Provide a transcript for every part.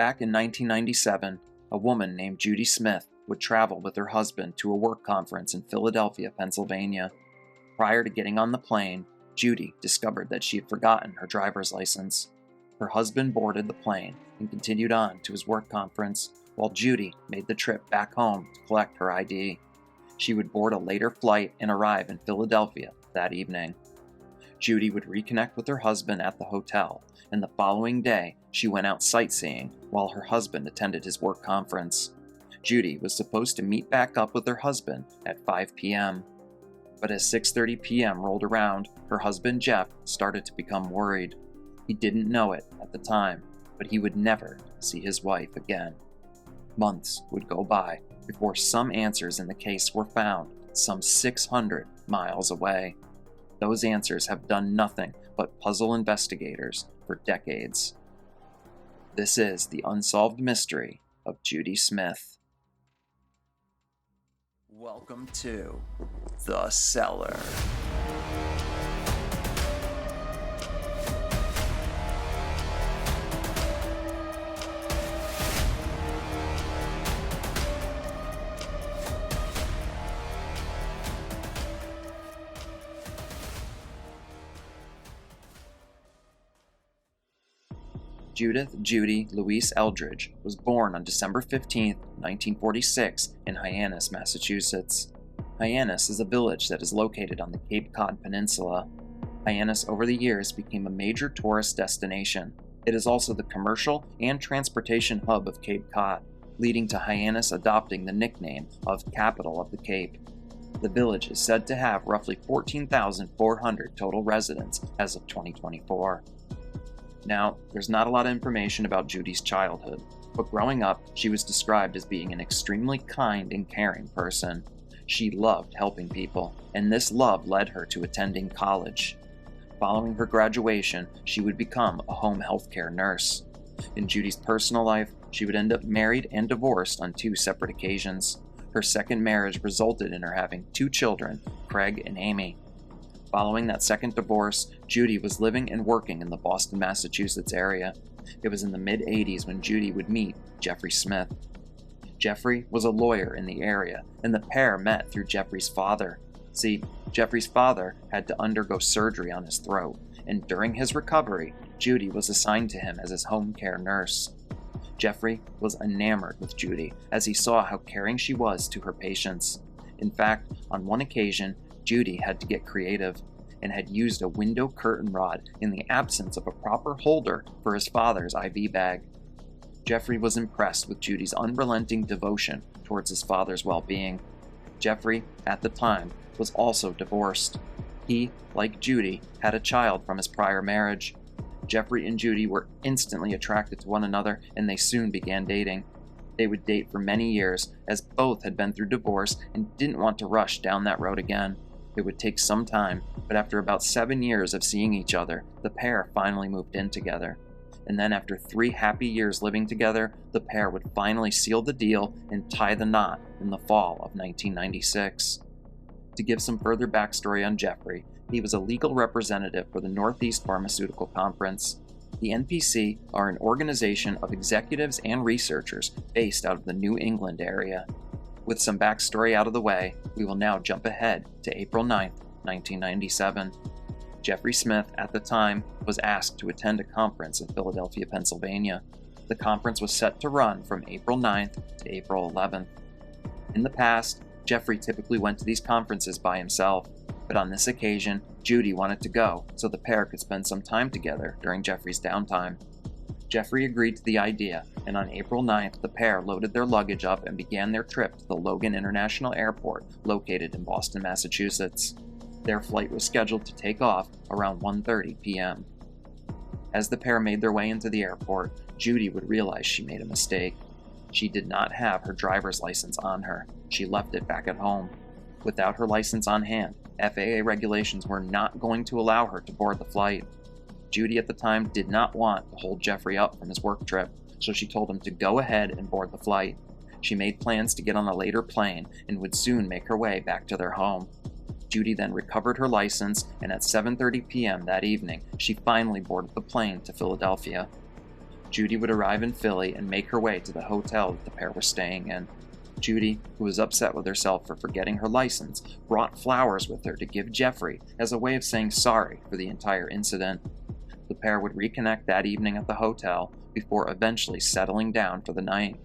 Back in 1997, a woman named Judy Smith would travel with her husband to a work conference in Philadelphia, Pennsylvania. Prior to getting on the plane, Judy discovered that she had forgotten her driver's license. Her husband boarded the plane and continued on to his work conference, while Judy made the trip back home to collect her ID. She would board a later flight and arrive in Philadelphia that evening. Judy would reconnect with her husband at the hotel, and the following day she went out sightseeing while her husband attended his work conference. Judy was supposed to meet back up with her husband at 5 p.m. But as 6:30 p.m. rolled around, her husband Jeff started to become worried. He didn't know it at the time, but he would never see his wife again. Months would go by before some answers in the case were found some 600 miles away. Those answers have done nothing but puzzle investigators for decades. This is the unsolved mystery of Judy Smith. Welcome to The Cellar. Judith Judy Louise Eldridge was born on December 15, 1946, in Hyannis, Massachusetts. Hyannis is a village that is located on the Cape Cod Peninsula. Hyannis over the years became a major tourist destination. It is also the commercial and transportation hub of Cape Cod, leading to Hyannis adopting the nickname of Capital of the Cape. The village is said to have roughly 14,400 total residents as of 2024. Now, there's not a lot of information about Judy's childhood, but growing up, she was described as being an extremely kind and caring person. She loved helping people, and this love led her to attending college. Following her graduation, she would become a home healthcare nurse. In Judy's personal life, she would end up married and divorced on 2 separate occasions. Her second marriage resulted in her having 2 children, Craig and Amy. Following that second divorce, Judy was living and working in the Boston, Massachusetts area. It was in the mid-'80s when Judy would meet Jeffrey Smith. Jeffrey was a lawyer in the area, and the pair met through Jeffrey's father. See, Jeffrey's father had to undergo surgery on his throat, and during his recovery, Judy was assigned to him as his home care nurse. Jeffrey was enamored with Judy as he saw how caring she was to her patients. In fact, on one occasion, Judy had to get creative and had used a window curtain rod in the absence of a proper holder for his father's IV bag. Jeffrey was impressed with Judy's unrelenting devotion towards his father's well-being. Jeffrey, at the time, was also divorced. He, like Judy, had a child from his prior marriage. Jeffrey and Judy were instantly attracted to one another, and they soon began dating. They would date for many years, as both had been through divorce and didn't want to rush down that road again. It would take some time, but after about 7 years of seeing each other, the pair finally moved in together. And then after 3 happy years living together, the pair would finally seal the deal and tie the knot in the fall of 1996. To give some further backstory on Jeffrey, he was a legal representative for the Northeast Pharmaceutical Conference. The NPC are an organization of executives and researchers based out of the New England area. With some backstory out of the way, we will now jump ahead to April 9, 1997. Jeffrey Smith, at the time, was asked to attend a conference in Philadelphia, Pennsylvania. The conference was set to run from April 9th to April 11th. In the past, Jeffrey typically went to these conferences by himself, but on this occasion, Judy wanted to go so the pair could spend some time together during Jeffrey's downtime. Jeffrey agreed to the idea, and on April 9th, the pair loaded their luggage up and began their trip to the Logan International Airport, located in Boston, Massachusetts. Their flight was scheduled to take off around 1:30 p.m. As the pair made their way into the airport, Judy would realize she made a mistake. She did not have her driver's license on her. She left it back at home. Without her license on hand, FAA regulations were not going to allow her to board the flight. Judy at the time did not want to hold Jeffrey up from his work trip, so she told him to go ahead and board the flight. She made plans to get on a later plane and would soon make her way back to their home. Judy then recovered her license, and at 7:30 p.m. that evening, she finally boarded the plane to Philadelphia. Judy would arrive in Philly and make her way to the hotel that the pair were staying in. Judy, who was upset with herself for forgetting her license, brought flowers with her to give Jeffrey as a way of saying sorry for the entire incident. The pair would reconnect that evening at the hotel before eventually settling down for the night.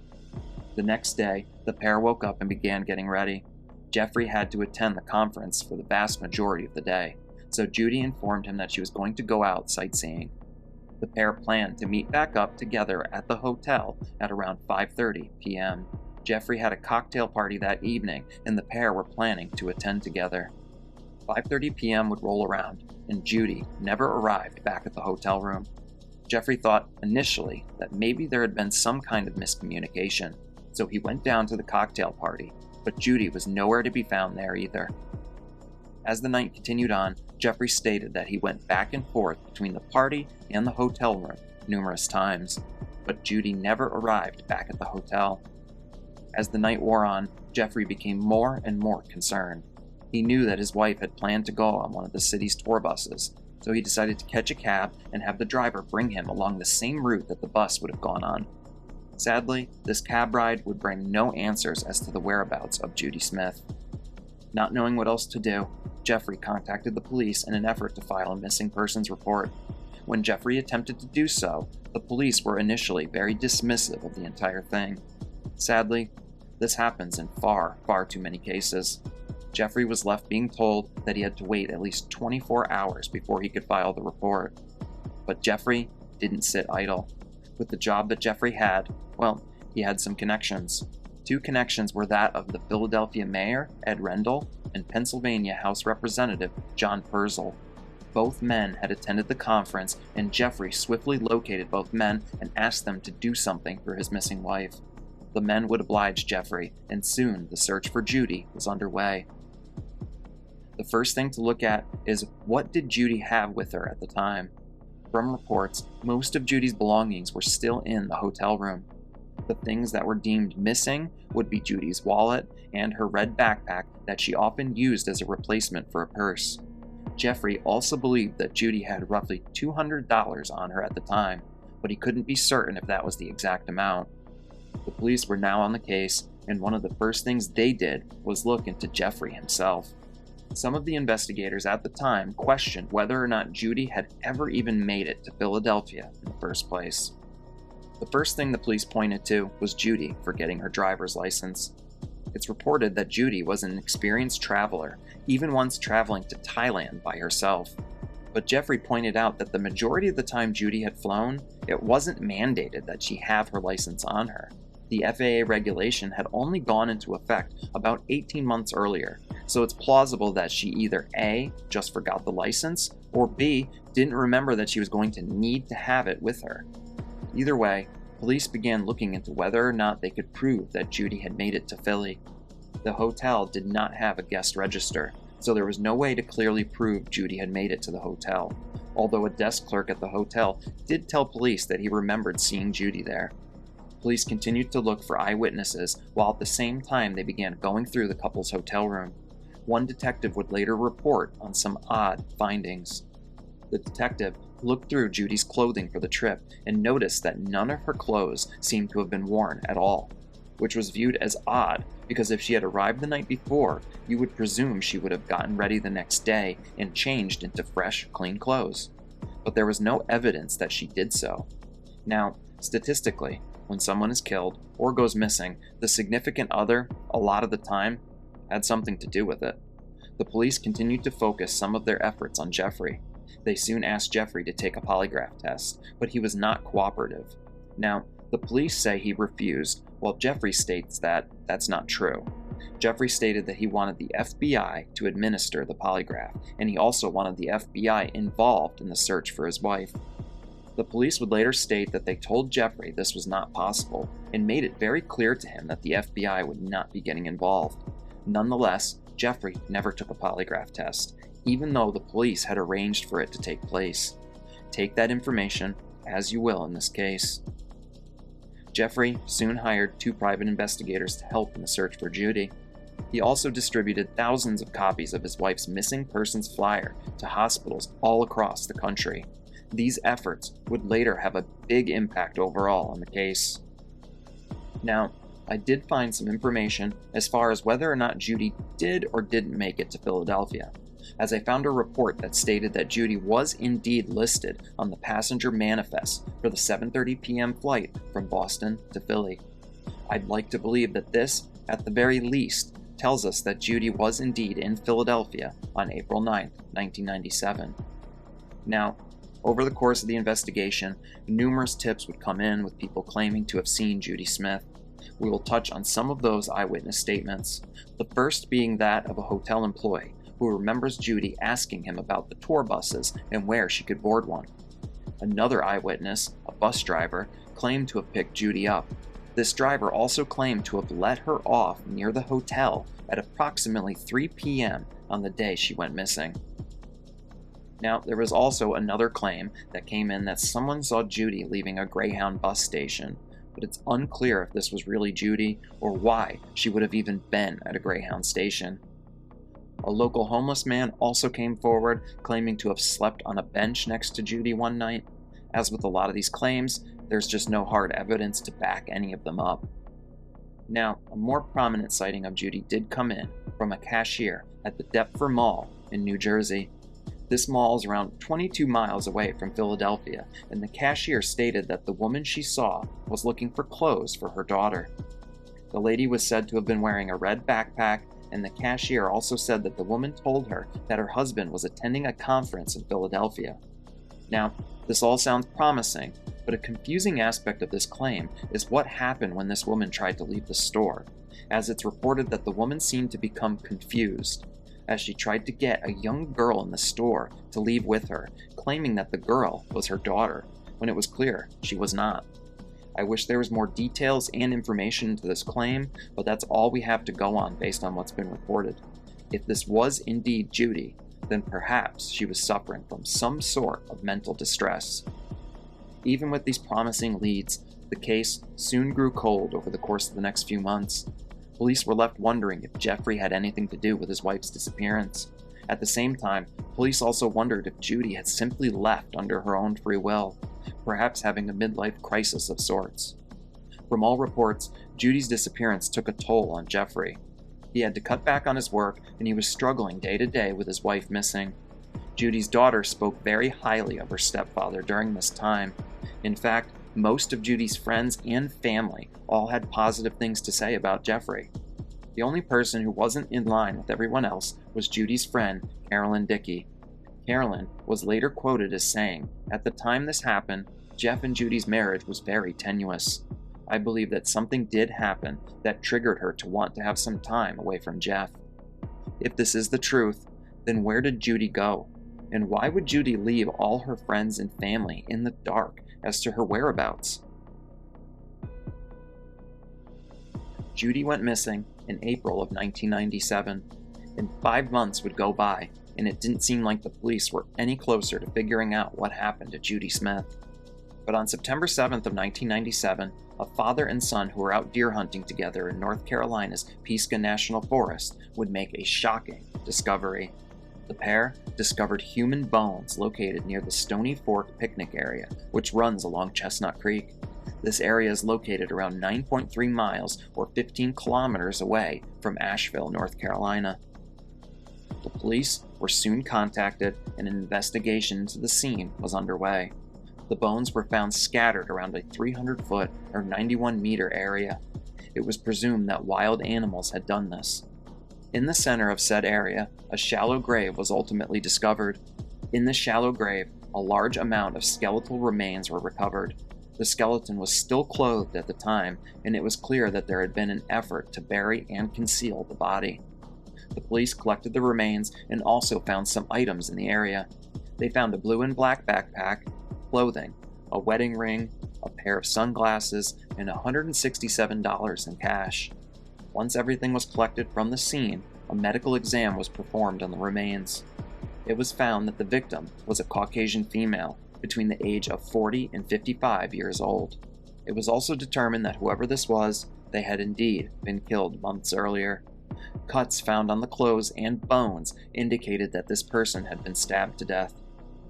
The next day, the pair woke up and began getting ready. Jeffrey had to attend the conference for the vast majority of the day, so Judy informed him that she was going to go out sightseeing. The pair planned to meet back up together at the hotel at around 5:30 p.m. Jeffrey had a cocktail party that evening, and the pair were planning to attend together. 5:30 p.m. would roll around, and Judy never arrived back at the hotel room. Jeffrey thought initially that maybe there had been some kind of miscommunication, so he went down to the cocktail party, but Judy was nowhere to be found there either. As the night continued on, Jeffrey stated that he went back and forth between the party and the hotel room numerous times, but Judy never arrived back at the hotel. As the night wore on, Jeffrey became more and more concerned. He knew that his wife had planned to go on one of the city's tour buses, so he decided to catch a cab and have the driver bring him along the same route that the bus would have gone on. Sadly, this cab ride would bring no answers as to the whereabouts of Judy Smith. Not knowing what else to do, Jeffrey contacted the police in an effort to file a missing persons report. When Jeffrey attempted to do so, the police were initially very dismissive of the entire thing. Sadly, this happens in far, far too many cases. Jeffrey was left being told that he had to wait at least 24 hours before he could file the report. But Jeffrey didn't sit idle. With the job that Jeffrey had, well, he had some connections. Two connections were that of the Philadelphia mayor, Ed Rendell, and Pennsylvania House Representative John Purcell. Both men had attended the conference, and Jeffrey swiftly located both men and asked them to do something for his missing wife. The men would oblige Jeffrey, and soon the search for Judy was underway. The first thing to look at is, what did Judy have with her at the time? From reports, most of Judy's belongings were still in the hotel room. The things that were deemed missing would be Judy's wallet and her red backpack that she often used as a replacement for a purse. Jeffrey also believed that Judy had roughly $200 on her at the time, but he couldn't be certain if that was the exact amount. The police were now on the case, and one of the first things they did was look into Jeffrey himself. Some of the investigators at the time questioned whether or not Judy had ever even made it to Philadelphia in the first place. The first thing the police pointed to was Judy forgetting her driver's license. It's reported that Judy was an experienced traveler, even once traveling to Thailand by herself. But Jeffrey pointed out that the majority of the time Judy had flown, it wasn't mandated that she have her license on her. The FAA regulation had only gone into effect about 18 months earlier, so it's plausible that she either A, just forgot the license, or B, didn't remember that she was going to need to have it with her. Either way, police began looking into whether or not they could prove that Judy had made it to Philly. The hotel did not have a guest register, so there was no way to clearly prove Judy had made it to the hotel, although a desk clerk at the hotel did tell police that he remembered seeing Judy there. Police continued to look for eyewitnesses, while at the same time they began going through the couple's hotel room. One detective would later report on some odd findings. The detective looked through Judy's clothing for the trip and noticed that none of her clothes seemed to have been worn at all, which was viewed as odd because if she had arrived the night before, you would presume she would have gotten ready the next day and changed into fresh, clean clothes. But there was no evidence that she did so. Now, statistically, when someone is killed or goes missing, the significant other, a lot of the time, had something to do with it. The police continued to focus some of their efforts on Jeffrey. They soon asked Jeffrey to take a polygraph test, but he was not cooperative. Now, the police say he refused, while Jeffrey states that that's not true. Jeffrey stated that he wanted the FBI to administer the polygraph, and he also wanted the FBI involved in the search for his wife. The police would later state that they told Jeffrey this was not possible, and made it very clear to him that the FBI would not be getting involved. Nonetheless, Jeffrey never took a polygraph test, even though the police had arranged for it to take place. Take that information as you will in this case. Jeffrey soon hired 2 private investigators to help in the search for Judy. He also distributed thousands of copies of his wife's missing persons flyer to hospitals all across the country. These efforts would later have a big impact overall on the case. Now, I did find some information as far as whether or not Judy did or didn't make it to Philadelphia, as I found a report that stated that Judy was indeed listed on the passenger manifest for the 7:30 p.m. flight from Boston to Philly. I'd like to believe that this, at the very least, tells us that Judy was indeed in Philadelphia on April 9, 1997. Now, over the course of the investigation, numerous tips would come in with people claiming to have seen Judy Smith. We will touch on some of those eyewitness statements, the first being that of a hotel employee who remembers Judy asking him about the tour buses and where she could board one. Another eyewitness, a bus driver, claimed to have picked Judy up. This driver also claimed to have let her off near the hotel at approximately 3 p.m. on the day she went missing. Now, there was also another claim that came in that someone saw Judy leaving a Greyhound bus station, but it's unclear if this was really Judy or why she would have even been at a Greyhound station. A local homeless man also came forward claiming to have slept on a bench next to Judy one night. As with a lot of these claims, there's just no hard evidence to back any of them up. Now, a more prominent sighting of Judy did come in from a cashier at the Deptford Mall in New Jersey. This mall is around 22 miles away from Philadelphia, and the cashier stated that the woman she saw was looking for clothes for her daughter. The lady was said to have been wearing a red backpack, and the cashier also said that the woman told her that her husband was attending a conference in Philadelphia. Now, this all sounds promising, but a confusing aspect of this claim is what happened when this woman tried to leave the store, as it's reported that the woman seemed to become confused as she tried to get a young girl in the store to leave with her, claiming that the girl was her daughter, when it was clear she was not. I wish there was more details and information into this claim, but that's all we have to go on based on what's been reported. If this was indeed Judy, then perhaps she was suffering from some sort of mental distress. Even with these promising leads, the case soon grew cold over the course of the next few months. Police were left wondering if Jeffrey had anything to do with his wife's disappearance. At the same time, police also wondered if Judy had simply left under her own free will, perhaps having a midlife crisis of sorts. From all reports, Judy's disappearance took a toll on Jeffrey. He had to cut back on his work, and he was struggling day to day with his wife missing. Judy's daughter spoke very highly of her stepfather during this time. In fact, most of Judy's friends and family all had positive things to say about Jeffrey. The only person who wasn't in line with everyone else was Judy's friend, Carolyn Dickey. Carolyn was later quoted as saying, "At the time this happened, Jeff and Judy's marriage was very tenuous. I believe that something did happen that triggered her to want to have some time away from Jeff." If this is the truth, then where did Judy go? And why would Judy leave all her friends and family in the dark as to her whereabouts? Judy went missing in April of 1997, and 5 months would go by, and it didn't seem like the police were any closer to figuring out what happened to Judy Smith. But on September 7th of 1997, a father and son who were out deer hunting together in North Carolina's Pisgah National Forest would make a shocking discovery. The pair discovered human bones located near the Stony Fork picnic area, which runs along Chestnut Creek. This area is located around 9.3 miles or 15 kilometers away from Asheville, North Carolina. The police were soon contacted, and an investigation into the scene was underway. The bones were found scattered around a 300-foot or 91-meter area. It was presumed that wild animals had done this. In the center of said area, a shallow grave was ultimately discovered. In the shallow grave, a large amount of skeletal remains were recovered. The skeleton was still clothed at the time, and it was clear that there had been an effort to bury and conceal the body. The police collected the remains and also found some items in the area. They found a blue and black backpack, clothing, a wedding ring, a pair of sunglasses, and $167 in cash. Once everything was collected from the scene, a medical exam was performed on the remains. It was found that the victim was a Caucasian female between the age of 40 and 55 years old. It was also determined that whoever this was, they had indeed been killed months earlier. Cuts found on the clothes and bones indicated that this person had been stabbed to death.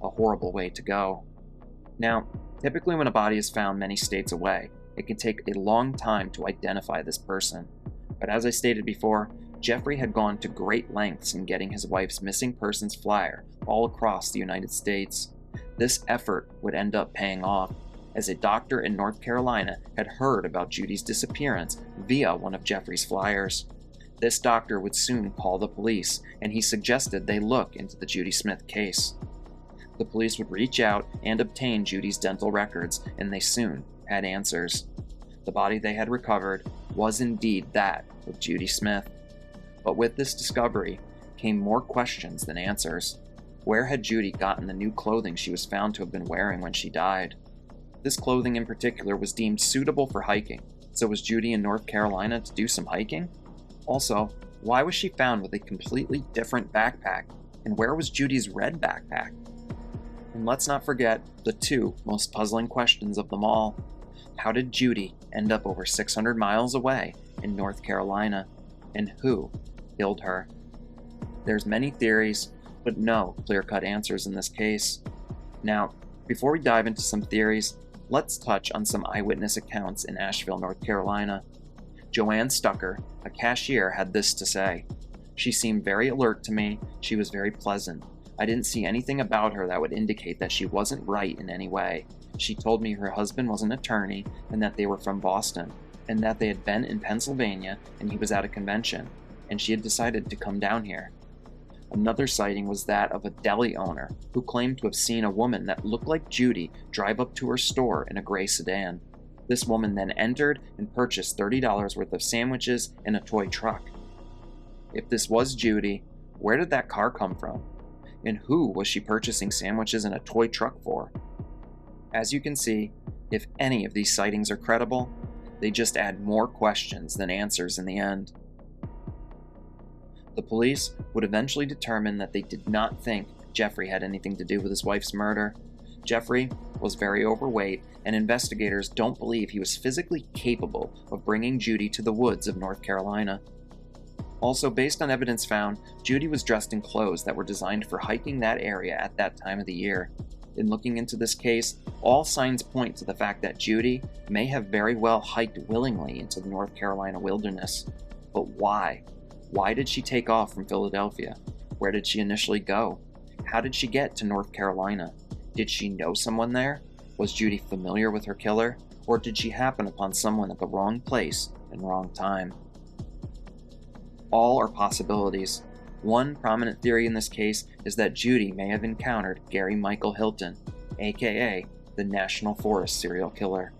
A horrible way to go. Now, typically when a body is found many states away, it can take a long time to identify this person. But as I stated before, Jeffrey had gone to great lengths in getting his wife's missing persons flyer all across the United States. This effort would end up paying off, as a doctor in North Carolina had heard about Judy's disappearance via one of Jeffrey's flyers. This doctor would soon call the police, and he suggested they look into the Judy Smith case. The police would reach out and obtain Judy's dental records, and they soon had answers. The body they had recovered was indeed that of Judy Smith. But with this discovery came more questions than answers. Where had Judy gotten the new clothing she was found to have been wearing when she died? This clothing in particular was deemed suitable for hiking, so was Judy in North Carolina to do some hiking? Also, why was she found with a completely different backpack, and where was Judy's red backpack? And let's not forget the two most puzzling questions of them all. How did Judy end up over 600 miles away in North Carolina? And who killed her? There's many theories, but no clear-cut answers in this case. Now, before we dive into some theories, let's touch on some eyewitness accounts in Asheville, North Carolina. Joanne Stucker, a cashier, had this to say. She seemed very alert to me. She was very pleasant. I didn't see anything about her that would indicate that she wasn't right in any way. She told me her husband was an attorney and that they were from Boston, and that they had been in Pennsylvania and he was at a convention, and she had decided to come down here. Another sighting was that of a deli owner who claimed to have seen a woman that looked like Judy drive up to her store in a gray sedan. This woman then entered and purchased $30 worth of sandwiches in a toy truck. If this was Judy, where did that car come from? And who was she purchasing sandwiches in a toy truck for? As you can see, if any of these sightings are credible, they just add more questions than answers in the end. The police would eventually determine that they did not think Jeffrey had anything to do with his wife's murder. Jeffrey was very overweight, and investigators don't believe he was physically capable of bringing Judy to the woods of North Carolina. Also, based on evidence found, Judy was dressed in clothes that were designed for hiking that area at that time of the year. In looking into this case, all signs point to the fact that Judy may have very well hiked willingly into the North Carolina wilderness. But why? Why did she take off from Philadelphia? Where did she initially go? How did she get to North Carolina? Did she know someone there? Was Judy familiar with her killer? Or did she happen upon someone at the wrong place and wrong time? All are possibilities. One prominent theory in this case is that Judy may have encountered Gary Michael Hilton, aka the National Forest serial killer.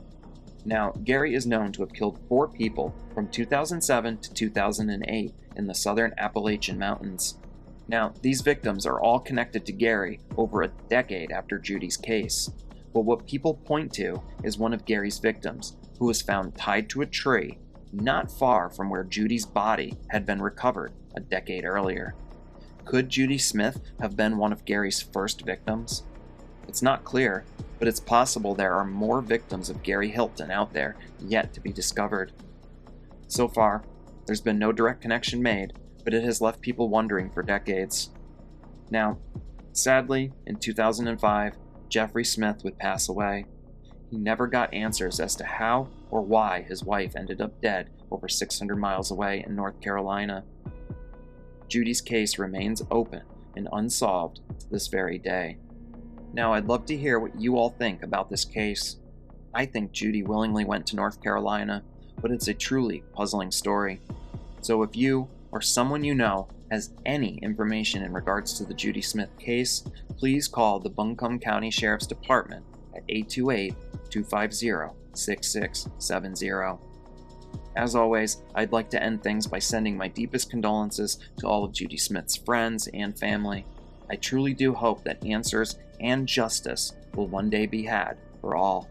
Now, Gary is known to have killed 4 people from 2007 to 2008 in the southern Appalachian Mountains. Now, these victims are all connected to Gary over a decade after Judy's case. But what people point to is one of Gary's victims, who was found tied to a tree not far from where Judy's body had been recovered a decade earlier. Could Judy Smith have been one of Gary's first victims? It's not clear, but it's possible there are more victims of Gary Hilton out there yet to be discovered. So far, there's been no direct connection made, but it has left people wondering for decades. Now, sadly, in 2005, Jeffrey Smith would pass away. He never got answers as to how or why his wife ended up dead over 600 miles away in North Carolina. Judy's case remains open and unsolved to this very day. Now, I'd love to hear what you all think about this case. I think Judy willingly went to North Carolina, but it's a truly puzzling story. So if you or someone you know has any information in regards to the Judy Smith case, please call the Buncombe County Sheriff's Department at 828-250-6670. As always, I'd like to end things by sending my deepest condolences to all of Judy Smith's friends and family. I truly do hope that answers and justice will one day be had for all.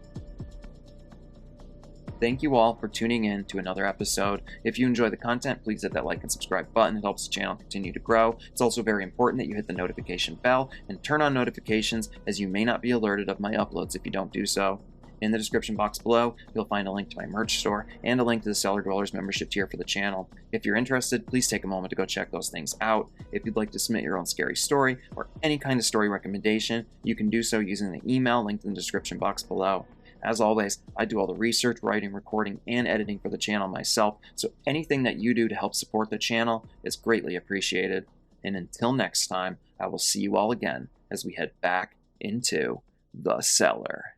Thank you all for tuning in to another episode. If you enjoy the content, please hit that like and subscribe button. It helps the channel continue to grow. It's also very important that you hit the notification bell and turn on notifications, as you may not be alerted of my uploads if you don't do so. In the description box below, you'll find a link to my merch store and a link to the Cellar Dwellers membership tier for the channel. If you're interested, please take a moment to go check those things out. If you'd like to submit your own scary story or any kind of story recommendation, you can do so using the email linked in the description box below. As always, I do all the research, writing, recording, and editing for the channel myself, so anything that you do to help support the channel is greatly appreciated. And until next time, I will see you all again as we head back into the cellar.